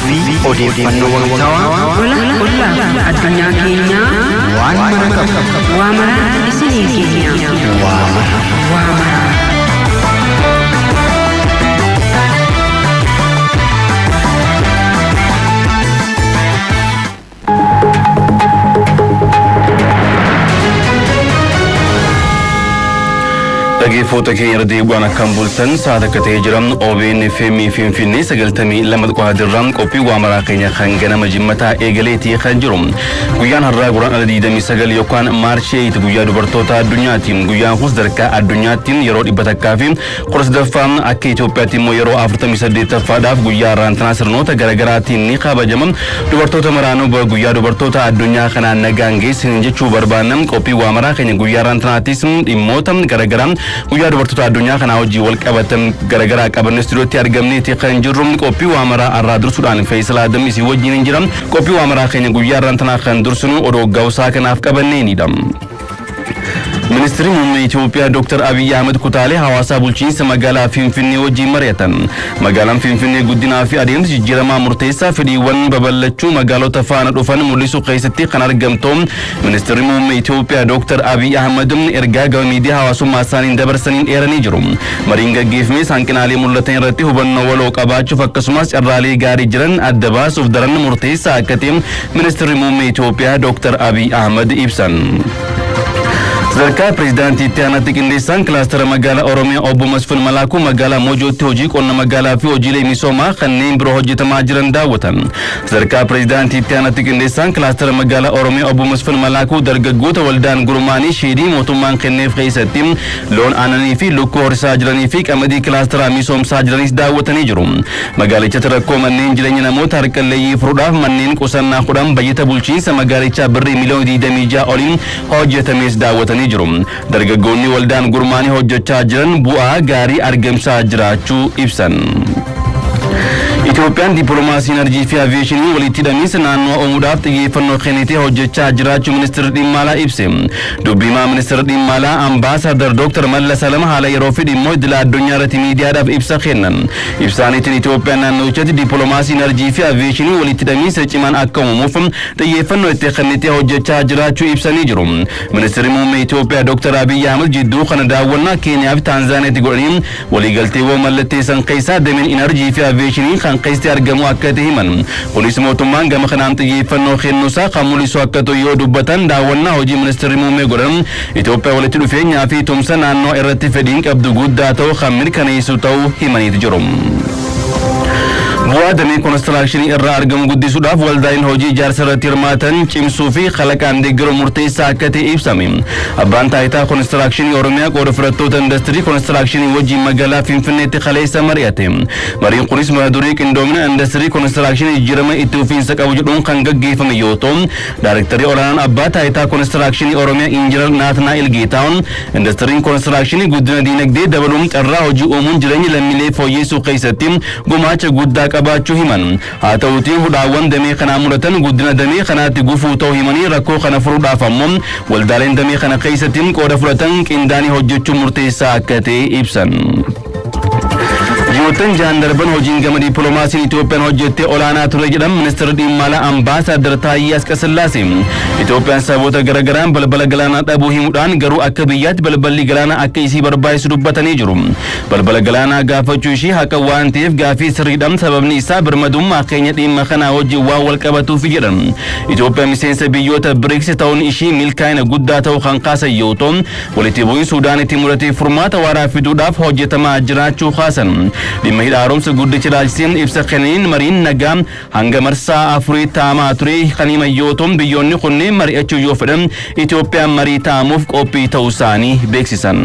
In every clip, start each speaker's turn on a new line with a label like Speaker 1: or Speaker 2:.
Speaker 1: fi odeeffannoo waqtaawaa
Speaker 2: addunyaa keenya
Speaker 1: waan mara
Speaker 2: waa mara isinii keenya
Speaker 1: waa mara.
Speaker 3: Dhaggeeffattoota keenya deebi'uun akkam bultan saata akka ta'ee jiran OBN FM Finfinnee 92.1 qophii waa maraa keenya kan ganama jimmataa eegaleetii kan jiru. Guyyaan har'aa guraandhala 29 yookaan Maarchii 8 guyyaa dubartoota addunyaati. Guyyaan kun sadarkaa addunyaatti yeroo 100ffaa fi 19ffaan akka Itoophiyaatti immoo yeroo 48ffaadhaaf guyyaa raantanaa sirnoota garaagaraatiin ni kabajama. Dubartoota maraanuu guyyaa dubartoota addunyaa kanaan nagaan geessan jechuu barbaannam qophii waa maraa keenya guyyaa raantanaattis dhimmoota garaagaraa guyyaa dubartoota addunyaa kana hojii wal qabatan garagaraa qabanne stuudiyootti argamneeti kan jirru qophii waa maraa arraa dursuudhaan Faisal Adam isii wajjin jira. Qophii waa maraa keenya guyyaa raantanaa kan dursinu odoo gawsaa kanaaf qabanneenidha. Ministri muummee Itoophiyaa Dr. Abiy Ahmed kutaalee hawaasaa bulchiinsa magaalaa Finfinnee wajjin mari'atan. Magaalaan Finfinnee guddinaa fi adeemsa jijjiiramaa murteessaa fedhiiwwan babal'achuu magaalota faana dhufan mul'isu keessatti kan argamtu. Ministri muummee Itoophiyaa Dr. Abiy Ahmed ergaa gama miidiyaa hawaasummaa isaaniin dabarsaniin dheeranii jiru. Mariin gaggeeffamee hanqinaalee mul'atan irratti hubannoo waloo qabaachuuf akkasumas carraalee gaarii jiran adda baasuuf daran murteessaa akka ta'e ministri muummee Itoophiyaa Dr. Abiy Ahmed ibsan. Sadarkaa pirezidaantiitti aanatti qindeessaan kilaastara magaalaa Oromiyaa obbo Masfin Malaakuu magaalaa Moojootti hojii qonna magaalaa fi hojiilee misoomaa kanneen biroo hojjetamaa jiran daawwatan. Sadarkaa pirezidaantiitti aanatti qindeessaan kilaastara magaalaa Oromiyaa obbo Masfin Malaakuu dargaggoota waldaan gurmaanii sheedii mootummaan kenneef keessatti loon aananii fi lukkuu horisaa jiranii fi qamadii kilaasteraa misoomsaa jiranis daawwatanii jiru. Magaalichatti rakkoo manneen jireenya namoota harkalleeyyii furuudhaaf manneen qusannaa 10 bayyata bulchiinsa magaalichaa birrii miliyoona 26 oliin hojjetames daawwatanii jiru. Dargaggoonni waldaan gurmaanii hojjechaa jiran bu'aa gaarii argamsaa jiraachuu ibsan. Itoophiyaan dippiloomaasii enerjii fi aviyeeshinii walitti hidhamiinsa naannoo uumuudhaaf xiyyeeffannoo kennitee hojjechaa jiraachuu ministeerri dhimma alaa ibse. Dubbimaa ministeera dhimma alaa ambaasaadar Dr. Mallas Alama haala yeroo fi dhimmoo idila addunyaa irratti miidiyaadhaaf ibsa kennan. Ibsaaniitiin Itoophiyaan naannochatti dippiloomaasii enerjii fi aviyeeshinii walitti hidhamiinsa cimaan akka uumuuf xiyyeeffannoo itti kennitee hojjechaa jiraachuu ibsanii jiru. Ministeerri muummee Itoophiyaa Dr. Abiy Ahmed jidduu kana daawwannaa Keeniyaa fi Taanzaaniyaatti godhanii waliigalteewwan mallatteessan keessaa dameen enerjii fi aviyeeshinii kan keessatti argamu akka ta'e himan. Kunis mootummaan gama kanaan xiyyeeffannoo kennuusaa kan mul'isu akka ta'u yoo dubbatan daawwannaa hojii ministeerri muummee godhan Itoophiyaa walitti dhufeenyaa fi tumsa naannoo irratti fedhiin qabdu guddaa ta'uu kan mirkaneessu ta'uu himaniitu jiru. Bu'aa damee konistirakshinii irraa argamu guddisuudhaaf waldaaleen hojii ijaarsa irratti hirmaatan cimsuu fi kalaqaan deeggaruu murteessaa akka ta'e ibsame. Abbaan taayitaa konistirakshinii Oromiyaa qooda fudhattoota industirii konistirakshinii wajjin magaalaa Finfinneetti kaleessa mari'ate. Mariin kunis mata duree qindoomina industirii konistirakshinii jijjiirama itti fufiinsa qabu jedhuun kan gaggeeffame yoo ta'u, Daayirektarii olaanaan abbaa taayitaa konistirakshinii Oromiyaa Injiinar Naatnaa'el Geetaawun industiriin konistirakshinii guddina diinagdee dabaluun carraa hojii uumuun jireenya lammiilee fooyyessuu keessatti gumaacha guddaa qabaachuu himan. Haa ta'uutii hudhaawwan damee kanaa mudatan guddina damee kanaatti gufuu ta'uu himanii rakkoo kana furuudhaaf ammoo waldaaleen damee kana keessatti qooda fudhatan qindaanii hojjechuun murteessaa akka ta'e ibsan. Ji'oottan jahan darban hojiin gama dippiloomaasiin Itoophiyaan hojjettee olaanaa ture jedhan ministeerri dhimma alaa ambaasaadar Taayyee Asqasillaasee. Itoophiyaan saboota garaagaraan balbala galaanaa dhabuu himuudhaan garuu akka biyyaatti balballi galaanaa akka isii barbaachisu dubbatanii jiru. Balbala galaanaa gaafachuu ishii haqa waan ta'eef gaafii sirriidhaan sababni isaa birmadummaa keenya dhimma kanaa wajjin waan wal qabatuuf jedhan. Itoophiyaan miseensa biyyoota BRICS ta'uun ishii milkaa'ina guddaa ta'uu kan kaasan yoo ta'u walitti bu'iinsa Suudaanitti mudate furmaata waaraa fiduudhaaf hojjetamaa jiraachuu kaasan. Dhimma hidha haaromsa guddicha ilaalchiseen ibsa kennaniin mariin nagaa hanga marsaa afurii taa'amaa ture kan himan yoo ta'u biyyoonni kunneen mari'achuu yoo fedhan Itoophiyaan marii taa'amuuf qophii ta'uu isaanii beeksisan.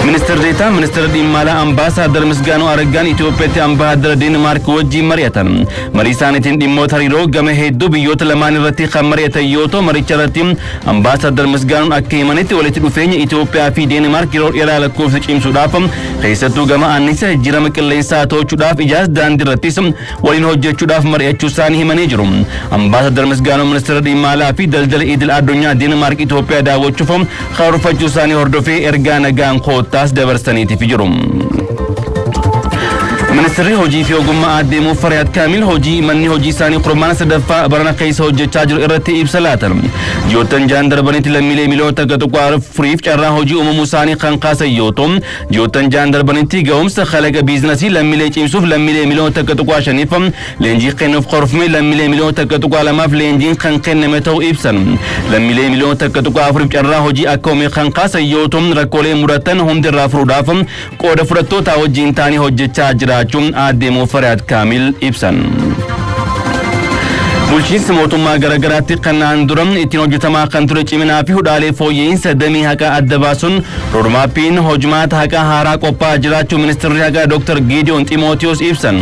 Speaker 3: Ministeerri Deetaa Ministeera dhimma alaa ambaasaadar Misgaanuu Araggaan Itoophiyaatti ambaasaadara Deenmaark wajjin mari'atan. Marii isaaniitiin dhimmoota hariiroo gama hedduu biyyoota lamaan irratti kan mari'atan yoo ta'u maricha irratti ambaasaadar Misgaanuun akka himanitti walitti dhufeenya Itoophiyaa fi Deenmaark yeroo dheeraa lakkoofsa cimsuudhaaf keessattuu gama anniisa jijjiirama qilleensaa to'achuudhaaf ijaarsa daandii irrattis waliin hojjechuudhaaf mari'achuu isaanii himanii jiru. Ambaasaadar Misgaanuu Ministeera dhimma alaa fi daldala idil addunyaa Deenmaark Itoophiyaa daawwachuuf karoorfachuu isaanii hordofee ergaa nagaan taas dabarsaniitiif jiru. Ministeerri hojii fi ogummaa aadde Mufariyaat Kaamil hojii manni hojii isaanii qurmaana sadaffaa barana keessa hojjechaa jiru irratti ibsa laatan. Ji'oottan ja'an darbanitti lammiilee miliyoona tokko furiif carraa hojii uumamuu isaanii kan kaasan yoo ta'u, ji'oottan ja'an darbanitti ga'umsa kalaqa biizinasii lammiilee cimsuuf lammiilee miliyoona tokko shaniif leenjii kennuuf qorfame lammiilee miliyoona tokko lamaaf leenjiin kan kenname ta'uu ibsan. Lammiilee miliyoona tokko afuriif carraa hojii akka uume kan kaasan yoo ta'u, rakkoolee mudatan hundirraa furuudhaaf qooda fudhattootaa wajjin taanii hojjechaa jiraachuun aadde Mufariyaat Kaamil ibsan. Bulchiinsa mootummaa garagaraatti kanaan dura ittiin hojjetamaa kan ture ciminaa fi hudhaalee fooyya'insa damee haqaa adda baasuun roodmaappiin hojimaata haqaa haaraa qophaa'aa jiraachuu ministeerri haqaa Dr. Gideon Ximootiyoos ibsan.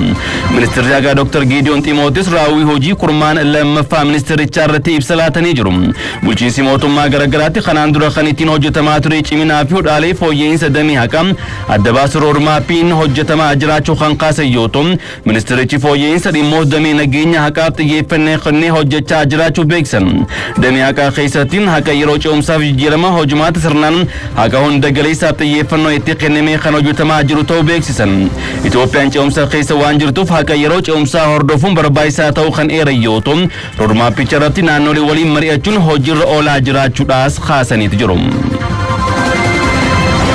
Speaker 3: Ministeerri haqaa Dr. Gideon Ximootiyoos raawwii hojii kurmaan lammaffaa ministeerichaa irratti ibsa laatanii jiru. Bulchiinsi mootummaa garagaraatti kanaan dura kan ittiin hojjetamaa ture ciminaa fi hudhaalee fooyya'insa damee haqaa adda baasu roodmaappiin hojjetamaa jiraachuu kan kaasan yoo ta'u, ministeerichi fooyya'insa dhimmoota damee nageenya haqaaf xiyyeeffannee kannee hojjechaa jiraachuu beeksan. Damee haqaa keessattiin haqa yeroo ce'umsaaf jijjiirama hojimaata sirnaan haqa hunda galeessaaf xiyyeeffannoo itti kennamee kan hojjetamaa jiru ta'uu beeksisan. Itoophiyaan ce'umsa keessa waan jirtuuf haqa yeroo ce'umsaa hordofuun barbaachisaa ta'uu kan eeran yoo ta'u, roodmaappicha irratti naannolee waliin mari'achuun hojiirra oolaa jiraachuudhaas kaasaniitu jiru.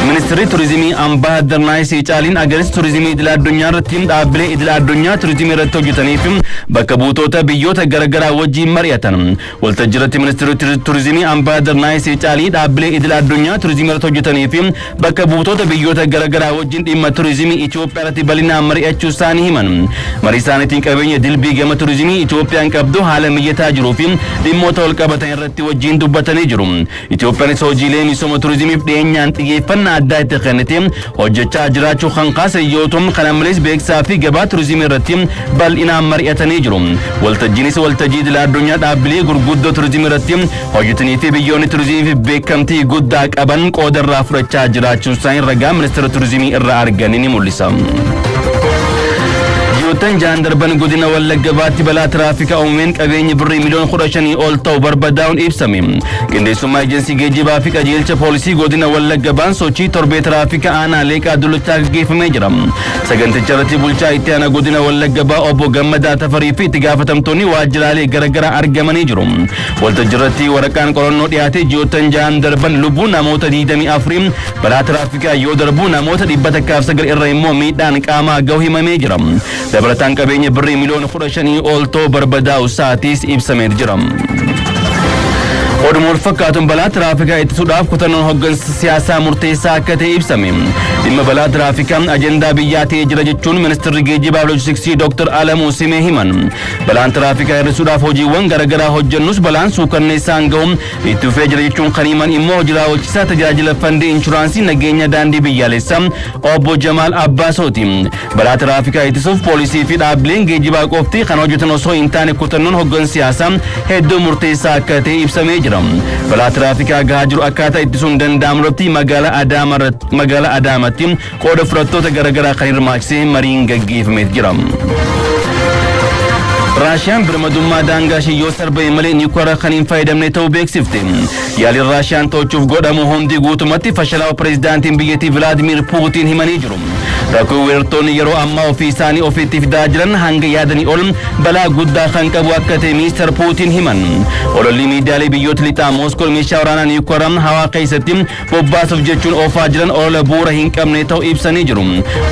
Speaker 3: Ministeerri turizimii Ambaasaddar Naayisii Caaliin agarsiisa turizimii idil addunyaa irratti dhaabbilee idil addunyaa turizimii irratti hojjetanii fi bakka buutota biyyoota garaagaraa wajjin mari'atan. Waltajjiirratti ministeerri turizimii Ambaasaddar Naayisii Caalii dhaabbilee idil addunyaa turizimii irratti hojjetanii fi bakka buutota biyyoota garaagaraa wajjin dhimma turizimii Itoophiyaa irratti bal'inaan mari'achuu isaanii himan. Marii isaaniitiin qabeenya dilbii gama turizimii Itoophiyaan qabdu haala mijataa jiruu fi dhimmoota wal qabatan irratti wajjin dubbatanii jiru. Itoophiyaanis hojiilee misooma turizimiif dhiyeenyaan xiyyeeffannaa addaa itti kennitee hojjechaa jiraachuu kan kaasan yoo ta'u, kana malees beeksisaa fi gabaa turizimii irratti bal'inaan mari'atanii jiru. Waltajjiinis waltajjii idil addunyaa dhaabbilee gurguddoo turizimii irratti hojjetanii fi biyyoonni turizimiif beekamtii guddaa qaban qooda irraa fudhachaa jiraachuun isaanii ragaa ministeera turizimii irraa arganii ni mul'isa. Ji'oottan ja'an darban godina Wallagga Baatti balaa tiraafikaa uumameen qabeenyi birrii miliyoona 15 ol ta'u barbadaa'uun ibsame. Qindeessummaa eejensii geejjibaa fi qajeelcha poolisii godina Wallagga Baan sochii torbee tiraafikaa aanaa Leeqaa Dullochaa gaggeeffamee jira. Saganticha irratti bulchaa itti aanaa godina Wallagga Baa obbo Gammadaa Tafarii fi itti gaafatamtoonni waajjiraalee garaagaraa argamanii jiru. Waltajjii irratti waraqaan qorannoo dhiyaate ji'oottan ja'an darban lubbuu namoota 24 balaa tiraafikaa yoo darbu namoota 109 irra immoo miidhaan qaamaa gahu himamee jira. Dabalataan qabeenya birrii miliyoona 15 ol ta'u barbadaa'u isaatiis ibsamee jira. Oduma fakkaatuun balaa tiraafikaa ittisuudhaaf kutannoon hoggansa siyaasaa murteessaa akka ta'e ibsame. Dhimma balaa tiraafikaa ajandaa biyyaa ta'ee jira jechuun ministeerri geejjibaa fi loojistiksii Dr. Alamuu Simee himan. Balaan tiraafikaa hir'isuudhaaf hojiiwwan garaagaraa hojjennus balaan suukanneessaan gahu itti fufee jira jechuun kan himan immoo hojii raawwachiisaa tajaajila fandii inshuraansii nageenya daandii biyyaalessaa obbo Jamaal Abbaasooti. Balaa tiraafikaa ittisuuf poolisii fi dhaabbileen geejjibaa qofti kan hojjetan osoo hin taane kutannoon hoggansa siyaasaa hedduu murteessaa akka ta'e ibsamee jira. Balaa tiraafikaa gahaa jiru akkaataa ittisuun danda'amu irratti magaalaa Adaamaatti qooda fudhattoota garaagaraa kan hirmaachisee mariin gaggeeffamee jira. Raashiyaan birmadummaa daangaa ishee yoo sarbame malee niwukilaara kan hin fayyadamne ta'uu beeksifte. Yaaliin Raashiyaan to'achuuf godhamu hundi guutumatti fashalaa'uu pireezidaantiin biyyattii Vilaadimiir Puutiin himanii jiru. Rakkoo weerartoonni yeroo ammaa ofii isaanii ofiitti fidaa jiran hanga yaadanii ol balaa guddaa kan qabu akka ta'e ministeer Puutiin himan. Ololli miidiyaalee biyyoota lixaa Mooskoo meeshaa waraanaa niwukilaara hawaa keessatti bobbaasuuf jechuun oofaa jiran olola bu'uura hin qabne ta'uu ibsanii jiru.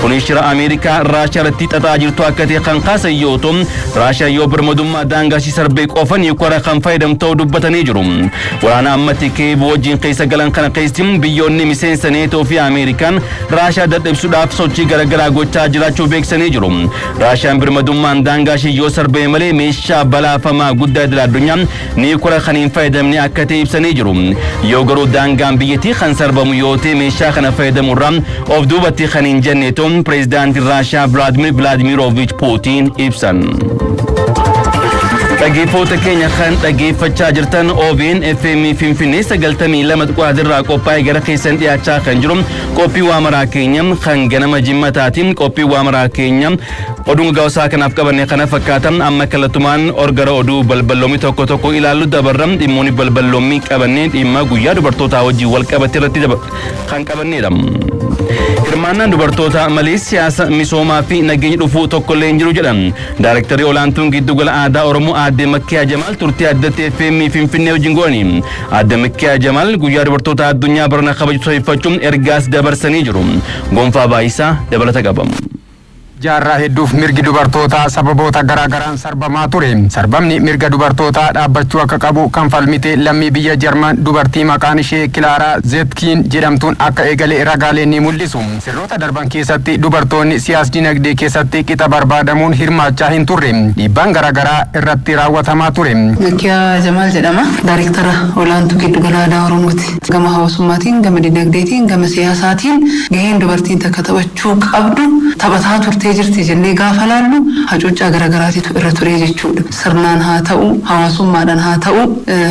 Speaker 3: Kunis shira Ameerikaa Raashiyaa irratti xaxaa jirtu akka ta'e kan kaasan yoo ta'u, Raashiyaa yoo birmadummaa daangaa ishee sarbee qofa niwukilaara kan fayyadamtu ta'uu dubbatanii jiru. Waraana ammatti Kiyev wajjin keessa galan kana keessatti biyyoonni miseensa neetoo fi Ameerikaan Raashiyaa dadhabsiisuudhaaf sochii garaagaraa gochaa jiraachuu beeksanii jiru. Raashiyaan birmadummaan daangaa ishee yoo sarbame malee meeshaa balaafamaa guddaa idil addunyaa niwukilaara kan hin fayyadamne akka ta'e ibsanii jiru. Yoo garuu daangaan biyyattii kan sarbamu yoo ta'e meeshaa kana fayyadamuurraa of duubatti kan hin jenne ta'uun pireezidaantiin Raashiyaa Vilaadimiir Puutiin ibsan. Dhaggeeffattoota keenya kan dhaggeeffachaa jirtan OBN FM Finfinnee 92 irraa qophaa'ee gara keessan dhiyaachaa kan jiru qophii waamaraa keenya kan ganama jimmataatiin qophii waamaraa keenya oduu gaggabaabaa kanaaf qabanne kana fakkaatan amma kallattumaan orgara oduu balballoomii tokko ilaallu dabarram dhimmoonni balballoomii qabannee dhimma guyyaa dubartootaa wajjin wal qabate irratti kan qabannedha. Hirmaannaan dubartoota malee siyaasa misoomaa fi nageenya dhufuu tokkollee hin jiru jedhan Daayirektarri olaantuun giddugala aadaa Oromoo Aadde Makkiyaa Jamaal turtii adda FM Finfinnee wajjin goonii. Aadde Makkiyaa Jamaal guyyaa dubartoota addunyaa barana kabaju sababeeffachuun ergaas dabarsanii jiru. Gonfaa Baayisaa dabalata qabamu.
Speaker 4: Jaarraa hedduuf mirgi dubartootaa sababoota garaagaraan sarbamaa ture. Sarbamni mirga dubartootaa dhaabbachuu akka qabu kan falmite lammii biyya Jarman dubartii maqaan ishee Kilaaraa Zetkiin jedhamtuun akka eegalee ragaaleen ni mul'isu. Sirnoota darban keessatti dubartoonni siyaas-dinagdee keessatti qixa barbaadamuun hirmaachaa hin turre. Dhiibbaan garaagaraa irratti raawwatamaa ture.
Speaker 5: Makkiyaa Jamaal jedhama. Daayirektara olaantuu giddugala aadaa Oromooti. Gama hawaasummaatiin, gama dinagdeetiin, gama siyaasaatiin gaheen dubartiin takka taphachuu qabdu taphataa turtee jirti jennee gaafa laallu hacuuccaa garaagaraatitu irra turee jechuudha. Sirnaan haa ta'u, hawaasummaadhaan haa ta'u,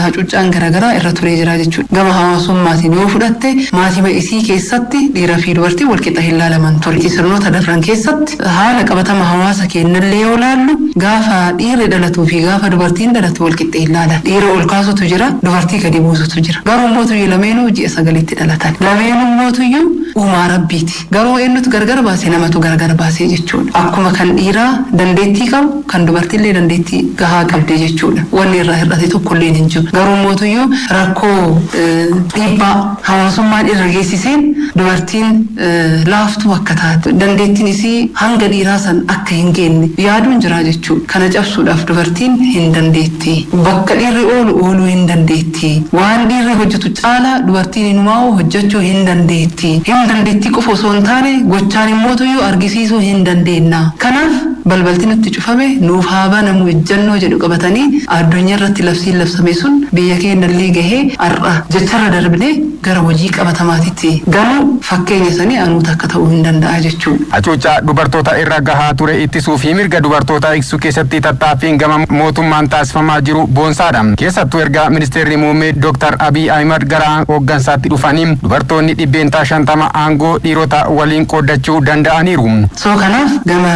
Speaker 5: hacuuccaan garaagaraa irra turee jira jechuudha. Gama hawaasummaatiin yoo fudhatte maatii isii keessatti dhiiraa fi dubartii walqixa hin laalaman ture. Sirnoota darban keessatti haala qabatama hawaasa keenyallee yoo laallu gaafa dhiirri dhalatuu fi gaafa dubartiin dhalatu walqixa hin laalan. Dhiira ol kaasutu jira, dubartii gadi buusutu jira. Garuu mootuyyuu lameenuu ji'a sagalitti dhalatan. Lameenuu mootuyyuu uumaa rabbiiti. Garuu eenyutu gargar baase namatu gargar baasee jechuudha. Akkuma kan dhiiraa dandeettii qabu kan dubartiillee dandeettii gahaa qabde jechuudha. Wanni irraa hir'ate tokkollee hin jiru. Garuu mootuyyuu rakkoo dhiibbaa hawaasummaan irra geessiseen dubartiin laaftuu akka taatu dandeettiin isii hanga dhiiraa san akka hin geenye yaaduun jira jechuudha. Kana cabsuudhaaf dubartiin hin dandeetti. Bakka dhiirri ooluu hin dandeetti. Waan dhiirri hojjetu caalaa dubartiin inumaa'u hojjechuu hin dandeetti. Hin dandeettii qofa osoo hin taane gochaan immootuyyuu argisiisuu hin dandeenya. Kanaaf balbalti nutti cufame nuuf haa banamu ejjannoo jedhu qabatanii addunyaa irratti labsiin labsame sun biyya keenyallee gahee har'a jecharra darbine gara hojii qabatamaatitti garuu fakkeenya sanii anuuta akka ta'uu hin danda'a jechuudha.
Speaker 4: Hacuuccaa dubartoota irra gahaa ture ittisuu fi mirga dubartootaa eegsisuu keessatti tattaaffiin gama mootummaan taasifamaa jiru boonsaadha. Keessattuu erga ministeerri muummee Dr. Abiy Ahmed gara hooggansaatti dhufanii dubartoonni dhibbeentaa 50 aangoo dhiirota waliin qooddachuu danda'aniiru.
Speaker 5: Kanaaf gama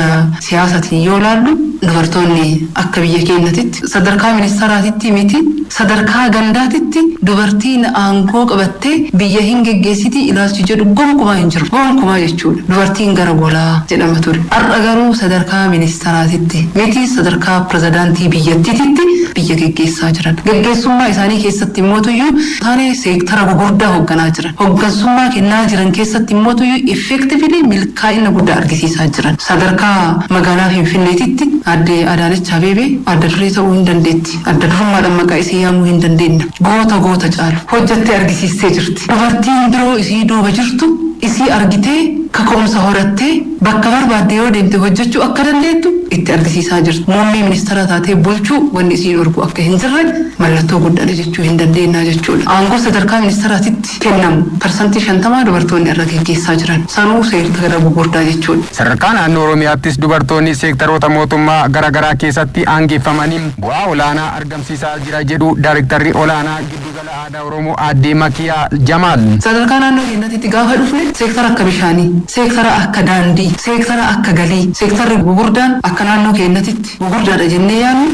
Speaker 5: siyaasaatiin yoo laallu dubartoonni akka biyya keenyatti sadarkaa ministeeraatitti miti sadarkaa gandaatitti dubartiin aangoo qabattee biyya hin geggeessiti ilaalchi jedhu gonkumaa hin jiru. Gonkumaa jechuudha. Dubartiin gara golaa jedhama ture. Har'a garuu sadarkaa ministeeraatitti miti sadarkaa pirezidaantii biyyattiitti biyya geggeessaa jiran. Geggeessummaa isaanii keessatti immootuyyuu taane seektara gurguddaa hoogganaa jiran. Hooggansummaa kennaa jiran keessatti immootuyyuu effektiivili milkaa'ina guddaa argisiisaa jiran. Sadarkaa magaalaa Finfinneetitti Aadde Adaanech Abeebee adda duree ta'uu hin dandeetti. Adda durummaadhaan maqaa isii yaamuu hin dandeenya. Goota caalu hojjattee argisiistee jirti. Dubartiin biroo isii duuba jirtu isii argitee kaka'umsa horattee bakka barbaadde yoo deemte hojjechuu akka dandeettu itti argisiisaa jirti. Muummee ministeera taatee bulchuu wanni isii dhorku akka hin jirre mallattoo guddaadha jechuu hin dandeenya jechuudha. Aangoo sadarkaa ministeeraatitti kennamu parsantii 50 dubartoonni irra geggeessaa jiran. Sanuu seektara gurguddaa jechuudha.
Speaker 4: Sadarkaa naannoo Oromiyaattis dubartoonni seektaroota mootummaa garaagaraa keessatti aangeeffamanii bu'aa olaanaa argamsiisaa jira jedhu Daayirektarri olaanaa giddugala aadaa Oromoo Aadde Makkiyaa Jamaal.
Speaker 5: Sadarkaa naannoo keenyatti gaafa dhufne seektara akka bishaanii, seektara akka daandii, seektara akka galii, seektarri gurguddaan akka naannoo keenyatti gurguddaadha jennee yaadnu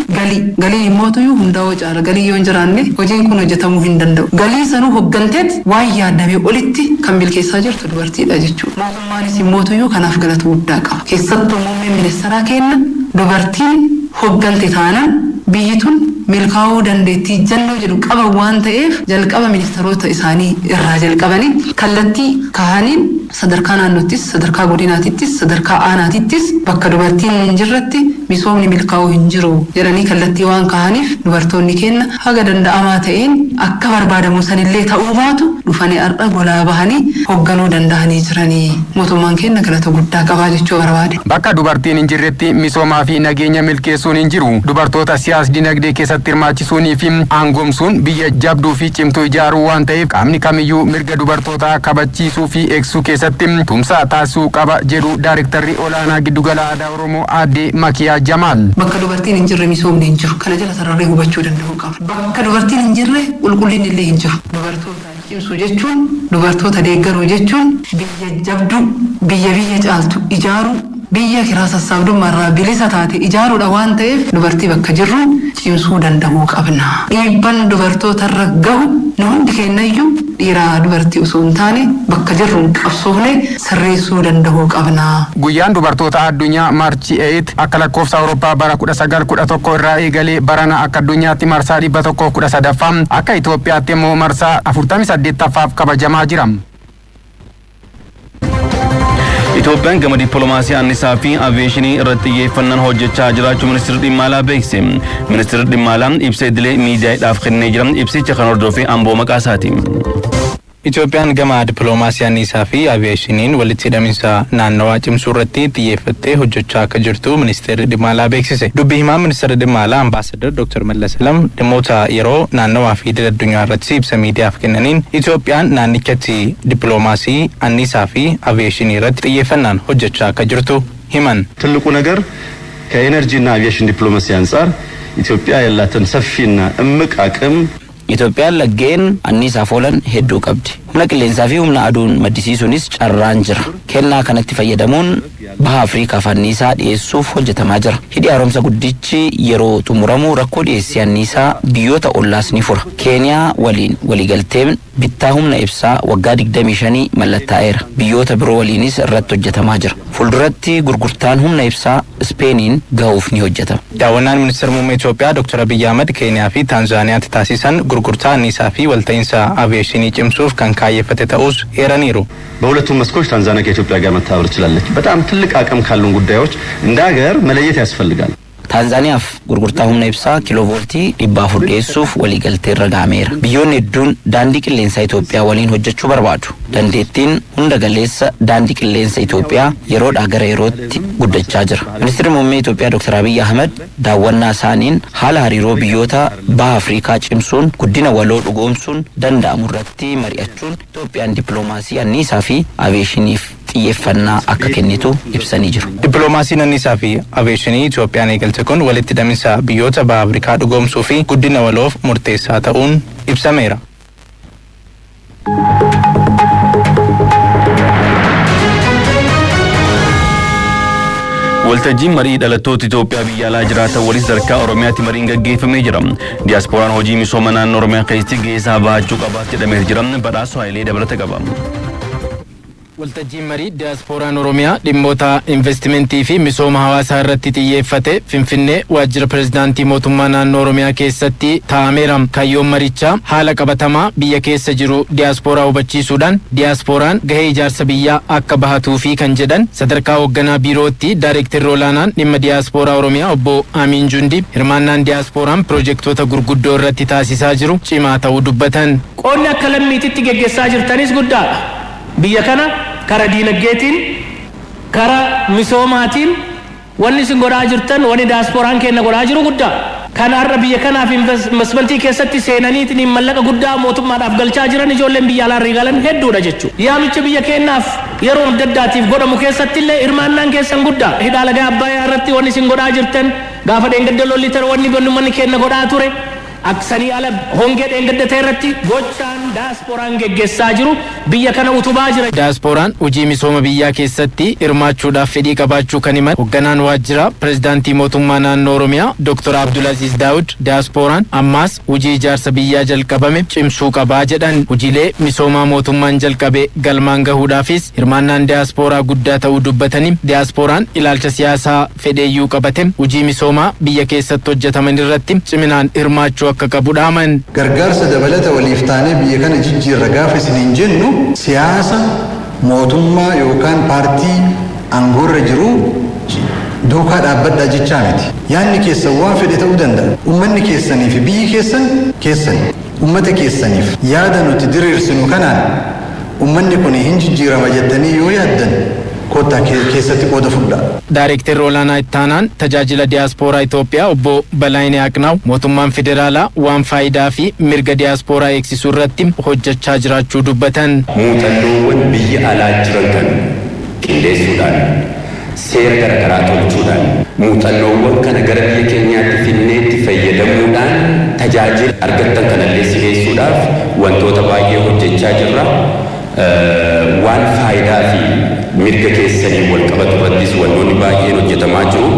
Speaker 5: galii immootuyyuu hundaa'oo caala. Galii yoo hin jiraanne hojiin kun hojjetamuu hin danda'u. Galii sanuu hogganteet waan yaadamee olitti kan milkeessaa jirtu dubartiidha jechuudha. Mootummaanis immootuyyuu kanaaf galata guddaa qaba. Keessattuu muummeen ministeeraa keenya dubartiin hoggante taanaan biyyi tun milkaa'uu dandeettii jannoo jedhu qaba waan ta'eef jalqaba ministeerota isaanii irraa jalqabanii kallattii kahaniin sadarkaa naannoottis sadarkaa godinaatittis sadarkaa aanaatittis bakka dubartiin hin jirretti misoomni milkaa'uu hin jiru jedhanii kallattii waan kahaniif dubartoonni keenya haga danda'amaa ta'een akka barbaadamu sanillee ta'uu baatu dhufanii har'a golaa bahanii hoogganuu danda'anii jiranii. Mootummaan keenya galata guddaa qabaa jechuu barbaade.
Speaker 4: Bakka dubartiin hin jirretti misoomaa fi nageenya milkeessuun hin jiru. Dubartoota siyaas-dinagdee keessatti hirmaachisuunii fi aangomsuun biyya jabduu fi cimtuu ijaaruu waan ta'eef qaamni kamiyyuu mirga dubartootaa kabachiisuu fi eegsisuu keessatti tumsa taasisuu qaba jedhu Daayirektarri olaanaa giddugala aadaa Oromoo Aadde Makkiyaa Jamaal.
Speaker 5: Bakka dubartiin hin jirre misoomni hin jiru. Kana jala sararree hubachuu danda'uu qaba. Bakka dubartiin hin jirre qulqullinni illee hin jiru. Dubartoota cimsuu jechuun dubartoota deeggaruu jechuun biyya jabduu biyya caaltu ijaaruu biyya kiraa sassaabdummaarraa bilisa taate ijaaruudha waan ta'eef dubartii bakka jirru cimsuu danda'uu qabna. Dhiibban dubartootarra gahu nu hundi keenyayyuu dhiiraa dubartii osoo hin taane bakka jirru qabsoofne sirreessuu danda'uu qabna.
Speaker 4: Guyyaan dubartoota addunyaa Maarchi 8 akka lakkoofsa Awurooppaa bara 1911 irraa eegalee barana akka addunyaatti marsaa 113ffaan akka Itoophiyaatti immoo marsaa 48ffaaf kabajamaa jira.
Speaker 3: Itoophiyaan gama dippiloomaasii annisaa fi aviyeeshinii irratti xiyyeeffannaan hojjechaa jiraachuu ministeerri dhimma alaa beekse. Ministeerri dhimma alaa ibsa idilee miidiyaadhaaf kennee jira. Ibsicha kan hordofee Amboo maqaa isaati.
Speaker 6: Itoophiyaan gama dippiloomaasii annisaa fi aviyeeshiniin walitti hidhaminsa naannawaa cimsuu irratti xiyyeeffattee hojjechaa akka jirtu ministeerri dhimma alaa beeksise. Dubbii himaa ministeerri dhimma alaa Ambaasadar Dr. Mallas Alam dhimmoota yeroo naannawaa fi idil addunyaa irratti ibsa miidiyaaf kennaniin Itoophiyaan naannichatti dippiloomaasii annisaa fi aviyeeshinii irratti xiyyeeffannaan hojjechaa akka jirtu himan.
Speaker 7: ትልቁ ነገር ከኤነርጂና አቪዬሽን ዲፕሎማሲ አንፃር ኢትዮጵያ ያላትን ሰፊና እምቅ አቅም
Speaker 8: Itoophiyaan laggeen anniisaaf oolan hedduu qabdi. Humna qilleensaa fi humna aduun maddisiisuunis carraan jira. Kennaa kanatti fayyadamuun baha Afriikaaf anniisaa dhiyeessuuf hojjetamaa jira. Hidhi haaromsa guddichi yeroo xumuramu rakkoo dhiyeessii anniisaa biyyoota ollaas ni fura. Keeniyaa waliin waliigalteen bittaa humna ibsaa waggaa 25 mallattaa'eera. Biyyoota biroo waliinis irratti hojjetamaa jira. Fuulduratti gurgurtaan humna ibsaa Ispeeniin gahuuf ni hojjetama.
Speaker 6: Daawwannaan ministeera muummee Itoophiyaa Dr. Abiyyi Ahmed Keeniyaa fi Taanzaaniyaatti taasisan gurgurtaa anniisaa fi walta'iinsa aviyeeshinii cimsuuf kan kaayeffate ta'us eeraniiru.
Speaker 7: በሁለቱም መስኮች ታንዛኒያ ከኢትዮጵያ ጋር መተባበር ትችላለች። በጣም ትልቅ አቅም ካሉን ጉዳዮች እንደ ሀገር መለየት ያስፈልጋል።
Speaker 8: Taanzaaniyaaf gurgurtaa humna ibsaa kiiloovooltii 400 dhiyeessuuf waliigaltee irra gahameera. Biyyoonni hedduun daandii qilleensaa Itoophiyaa waliin hojjechuu barbaadu. Dandeettiin hunda galeessa daandii qilleensa Itoophiyaa yeroodhaa gara yerootti guddachaa jira. Ministeerri muummee Itoophiyaa Dr. Abiyyi Ahmed daawwannaa isaaniin haala hariiroo biyyoota baha Afriikaa cimsuun guddina waloo dhugoomsuun danda'amu irratti mari'achuun Itoophiyaan dippiloomaasii anniisaa fi aviyeeshiniif xiyyeeffannaa akka kennitu ibsanii jiru.
Speaker 6: Dippiloomaasiin anniisaa fi aviyeeshinii Itoophiyaan eegalte kun walitti hidhaminsa biyyoota baha Afriikaa dhugoomsuu fi guddina waloof murteessaa ta'uun ibsameera.
Speaker 3: Waltajjiin marii dhalattoota Itoophiyaa biyya alaa jiraatan waliin sadarkaa Oromiyaatti mariin gaggeeffamee jira. Diyaaspooraan hojii misooma naannoo Oromiyaa keessatti gahee isaa bahachuu qabaatti jedhamee jira. Badhaasoo Hayilee dabalata qaba.
Speaker 6: Waltajjiin marii diyaaspooraan Oromiyaa dhimmoota investimentii fi misooma hawaasaa irratti xiyyeeffate Finfinnee waajjira pirezidaantii mootummaa naannoo Oromiyaa keessatti taa'ameera. Kaayyoon marichaa haala qabatamaa biyya keessa jiru diyaaspooraa hubachiisuudhaan diyaasporaan gahee ijaarsa biyyaa akka bahatuu fi kan jedhan sadarkaa hoogganaa biirootti daayirektarri olaanaan dhimma diyaaspooraa Oromiyaa obbo Amiin Jundi hirmaannaan diyaasporaan piroojektota gurguddoo irratti taasisaa jiru cimaa ta'uu dubbatan.
Speaker 9: Qoonni akka lammiititti geggeessaa jirtanis guddaadha. Biyya kana kara diinagdeetiin kara misoomaatiin wanni isin godhaa jirtan wanni diyaaspooraan keenya godhaa jiru guddaa. Kana har'a biyya kanaaf investimentii keessatti seenaniitiin mallaqa guddaa mootummaadhaaf galchaa jiran ijoolleen biyya alaarraa galan hedduudha jechuudha. Yaamicha biyya keenyaaf yeroo adda addaatiif godhamu keessatti illee hirmaannaan keessan guddaa. Hidha laga Abbayyaa irratti wanni isin godhaa jirtan gaafa dheengadda lollitan wanni keenya godhaa ture. Aksanii ala hongee dheengaddatee irratti gochaan diyaaspooraan geggeessaa jiru biyya kana utubaa jira.
Speaker 6: Diyaaspooraan hojii misooma biyyaa keessatti hirmaachuudhaaf fedhii qabaachuu kan himan hoogganaan waajjira pirezidaantii mootummaa naannoo Oromiyaa Dr. Abdulaziz Daawud diyaaspooraan ammaas hojii ijaarsa biyyaa jalqabame cimsuu qabaa jedhan. Hojiilee misoomaa mootummaan jalqabe galmaan gahuudhaafis hirmaannaan diyaaspooraa guddaa ta'uu dubbatanii diyaasporaan ilaalcha siyaasaa fedheeyyuu qabate hojii misoomaa biyya keessatti hojjetaman irratti ciminaan hirmaachuu akka qabudhaaman.
Speaker 10: Gargaarsa dabalata waliif taanee biyya kana jijjiirra gaafa isiniin jennu siyaasa mootummaa yookaan paartii aangoorra jiru duukaa dhaabbadhaa jechaa miti. Yaanni keessan waan fedhe ta'uu danda'a. Uummanni keessanii fi biyyi keessan uummata keessaniif yaada nuti diriirsinu kanaan uummanni kun hin jijjiirama jettanii yoo yaaddan kottaa keessatti qooda fudhaa.
Speaker 6: Daayirektarri olaanaa ittaanaan tajaajila diyaaspooraa Itoophiyaa obbo Balaayinee Aqnaaw mootummaan federaalaa waan faayidaa fi mirga diyaaspooraa eegsisuu irratti hojjechaa jiraachuu dubbatan.
Speaker 11: Muuxannoowwan biyya alaa jiran kan qindeessuudhaan seera garaagaraa tolchuudhaan muuxannoowwan kana gara biyya keenyaatti finneetti fayyadamuudhaan tajaajila argattan kanallee si'eessuudhaaf wantoota baay'ee hojjechaa jirra. Waan faayidaa fi mirga keessanii wal qabatu irrattis wantoonni baay'een hojjetamaa jiru.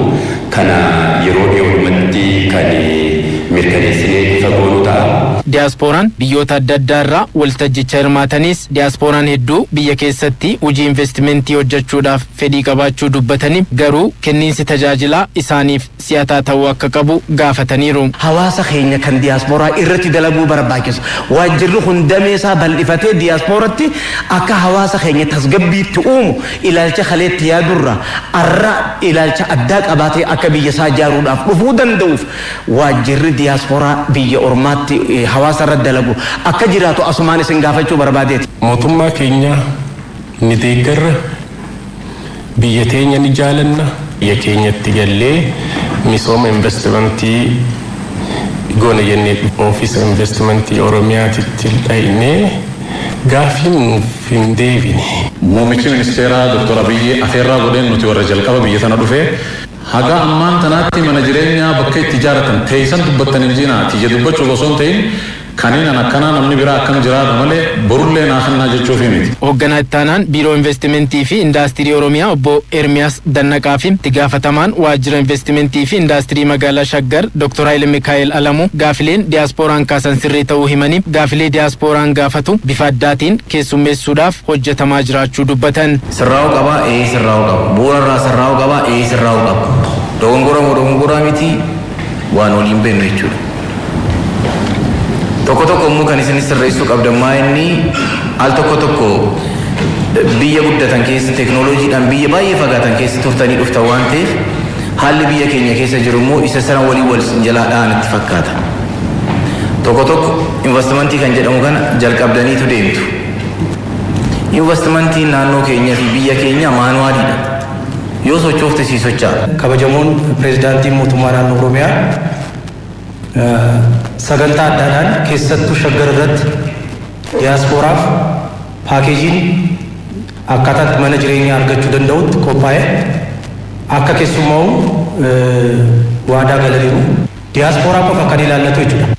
Speaker 11: Kana yeroo dhiyootti kan mirkaneessinee ifa goonu ta'a.
Speaker 6: Diyaaspooraan biyyoota adda addaa irraa waltajjicha hirmaatanis diyaaspooraan hedduu biyya keessatti hojii investimentii hojjechuudhaaf fedhii qabaachuu dubbatanii garuu kenniinsi tajaajilaa isaaniif si'ataa ta'uu akka qabu gaafataniiru.
Speaker 12: Hawaasa keenya kan diyaaspooraa irratti dalaguu barbaachisu waajjirri hundamee isaa bal'ifatee diyaaspooratti akka hawaasa keenya tasgabbiitti uumu ilaalcha kaleetti yaadurra arra ilaalcha addaa qabaatee akka biyya isaa ijaaruudhaaf dhufuu danda'uuf waajjirri diyaaspooraa biyya ormaatti hawaasa irratti dalagu akka jiraatu asumaan isin gaafachuu barbaadeeti.
Speaker 13: Mootummaa keenya ni deeggarra, biyya teenya ni jaalanna, biyya keenyatti gallee misooma investimentii goona jennee ofiisa investimentii Oromiyaatitti dhaynee gaafiin nuuf hin deebine.
Speaker 14: Muummichi ministeeraa Dr. Abiyyi afeerraa godheen nuti warra jalqaba biyya sana dhufee haga ammaan tanaatti mana jireenyaa bakka itti ijaaratan teessan dubbattan hin jinaati je dubbachuu osoo hin ta'in kanneen akkanaa namni biraa akkam jiraatu malee borullee naafannaa jechuuf miti.
Speaker 6: Hoogganaa ittaanaan biiroo investimentii fi indaastirii Oromiyaa obbo Ermiyaas Dannaqaa fi itti gaafatamaan waajjira investimentii fi indaastirii magaalaa Shaggar Dr. Haile Mikaa'el Alamuu gaafileen diyaaspooraan kaasan sirrii ta'uu himanii gaafilee diyaaspooraan gaafatu bifa addaatiin keessummeessuudhaaf hojjetamaa jiraachuu dubbatan.
Speaker 12: Sirraa'uu qabaa, sirraa'uu qaba. Bu'uurarraa sirraa'uu qabaa, sirraa'uu qaba. Dogongoraa miti waan waliin beeknu jechuudha. Tokko immoo kan isin sirreessuu qabdan inni al tokko biyya guddatan keessa teknooloojiidhaan biyya baay'ee fagaatan keessa turtanii dhuftan waan ta'eef haalli biyya keenya keessa jiru immoo isa sana wal jalaa dha'an itti fakkaata. Tokko investimentii kan jedhamu kana jalqabdaniitu deemtu. Investimentiin naannoo keenyaa fi biyya keenya maanuwaaliidha. Yoo sochoofte sii socho'a.
Speaker 9: Kabajamoon pireezidaantiin mootummaa naannoo Oromiyaa sagantaa addaadhaan keessattuu Shaggar irratti diyaaspooraaf paakeejiin akkaataa mana jireenyaa argachuu danda'utti qophaa'ee akka keessummaa'u waadaa galaniiru. Diyaaspooraa qofa kan ilaallatu jechuudha.